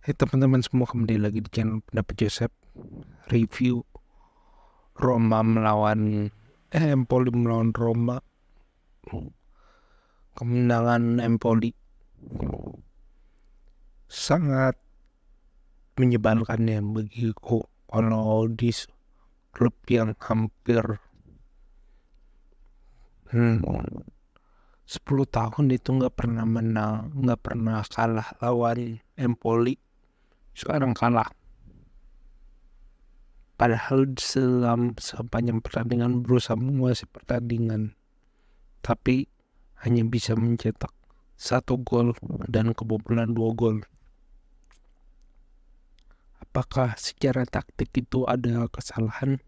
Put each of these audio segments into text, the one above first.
Hai teman-teman semua, kembali lagi di channel Pendapat Joseph. Review Roma melawan Empoli melawan Roma. Kemenangan Empoli sangat menyebalkan ya bagiku. Kalau di klub yang hampir 10 tahun itu nggak pernah menang, nggak pernah kalah lawan Empoli, sekarang kalah. Padahal sepanjang pertandingan berusaha menguasai pertandingan, tapi hanya bisa mencetak 1 gol dan kebobolan 2 gol. Apakah secara taktik itu ada kesalahan?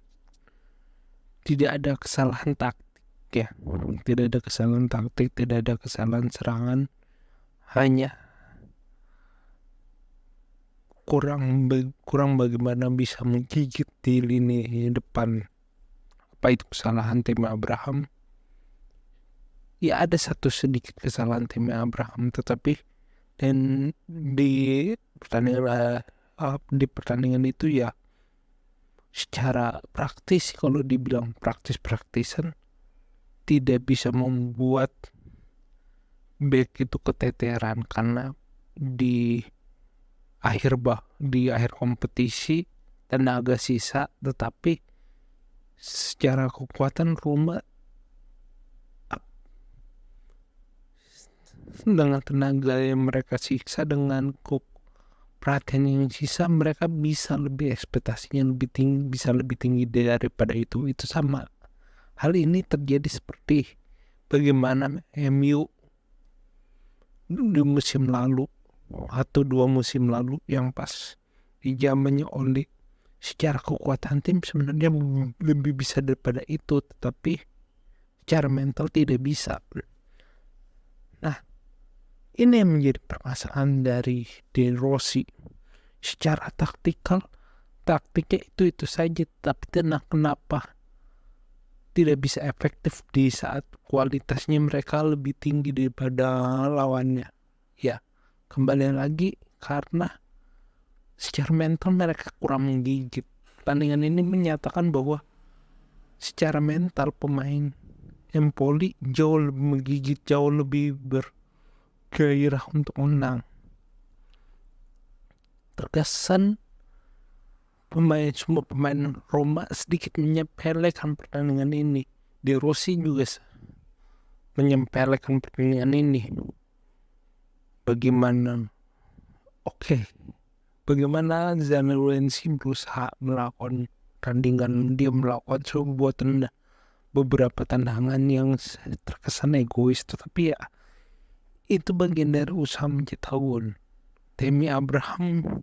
Tidak ada kesalahan taktik ya. Tidak ada kesalahan taktik, tidak ada kesalahan serangan. Hanya kurang bagaimana bisa menggigit di lini depan. Apa itu kesalahan Tammy Abraham? Ya, ada satu sedikit kesalahan Tammy Abraham, tetapi dan di pertandingan itu ya secara praktis, kalau dibilang praktisan, tidak bisa membuat back itu keteteran, karena di akhir kompetisi tenaga sisa, tetapi secara kekuatan Roma dengan tenaga yang mereka siksa, dengan perhatian yang sisa, mereka bisa lebih, ekspektasinya lebih tinggi, bisa lebih tinggi daripada itu. Sama hal ini terjadi seperti bagaimana MU di musim lalu atau 2 musim lalu, yang pas di zamannya Oli, secara kekuatan tim sebenarnya lebih bisa daripada itu, tetapi secara mental tidak bisa. Nah, ini yang menjadi permasalahan dari De Rossi. Secara taktiknya itu saja, tapi kenapa tidak bisa efektif di saat kualitasnya mereka lebih tinggi daripada lawannya? Ya, kembali lagi karena secara mental mereka kurang menggigit. Pertandingan ini menyatakan bahwa secara mental pemain Empoli jauh lebih menggigit, jauh lebih bergairah untuk menang. Terkesan semua pemain Roma sedikit menyepelekan pertandingan ini. De Rossi juga menyepelekan pertandingan ini. Bagaimana Zanellensi berusaha melakukan tandingan, dia melakukan beberapa tendangan yang terkesan egois, tetapi ya itu bagian dari usaha mencetak gol. Tammy Abraham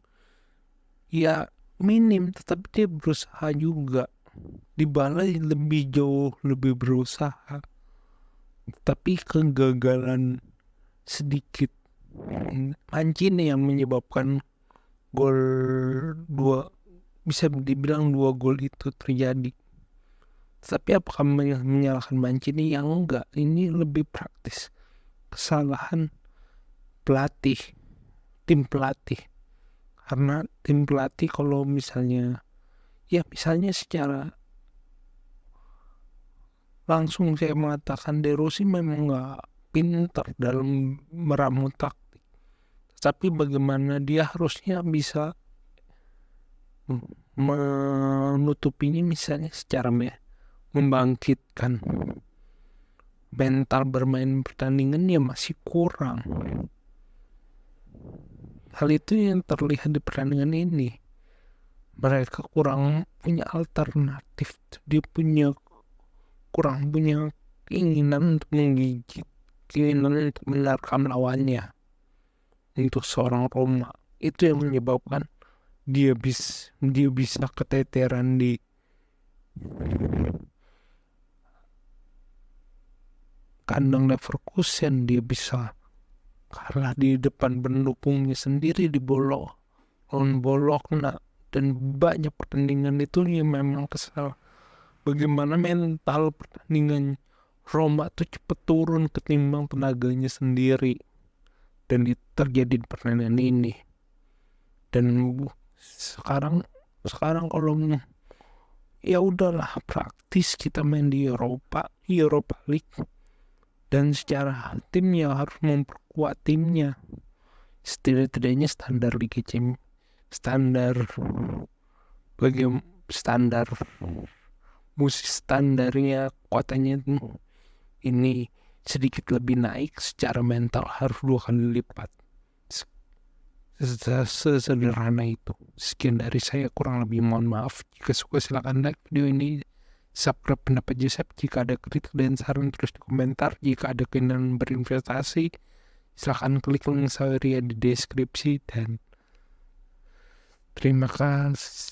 ya minim, tetapi dia berusaha juga. Dybala jauh lebih berusaha, tapi kegagalan sedikit. Mancini yang menyebabkan gol bisa dibilang 2 gol itu terjadi. Tapi apakah menyalahkan Mancini? Yang enggak, ini lebih praktis. Kesalahan tim pelatih. Karena tim pelatih kalau misalnya secara langsung saya mengatakan De Rossi memang nggak pintar dalam meramu taktik, tapi bagaimana dia harusnya bisa menutupinya, misalnya secara membangkitkan mental bermain pertandingan, ya masih kurang. Hal itu yang terlihat di pertandingan ini. Mereka kurang punya alternatif, dia kurang punya keinginan untuk menggigit, keinginan untuk menerkam lawannya. Untuk seorang Roma, itu yang menyebabkan dia bisa keteteran di kandang Leverkusen. Dia bisa kalah di depan pendukungnya sendiri, di Bologna, dan banyak pertandingan itu yang memang kesal. Bagaimana mental pertandingan Roma tuh cepet turun ketimbang tenaganya sendiri, dan itu terjadi di pertandingan ini. Dan sekarang kalau ya udahlah, praktis kita main di Europa League, dan secara tim ya harus memperkuat timnya. Setidaknya standar Liga Champions, standarnya kuotanya ini sedikit lebih naik, secara mental harus 2 kali lipat. Sesederhana itu. Sekian dari saya, kurang lebih mohon maaf. Jika suka silakan like video ini, subscribe pendapat Joseph. Jika ada kritik dan saran tulis di komentar. Jika ada keinginan berinvestasi, silakan klik link saya di deskripsi, dan terima kasih.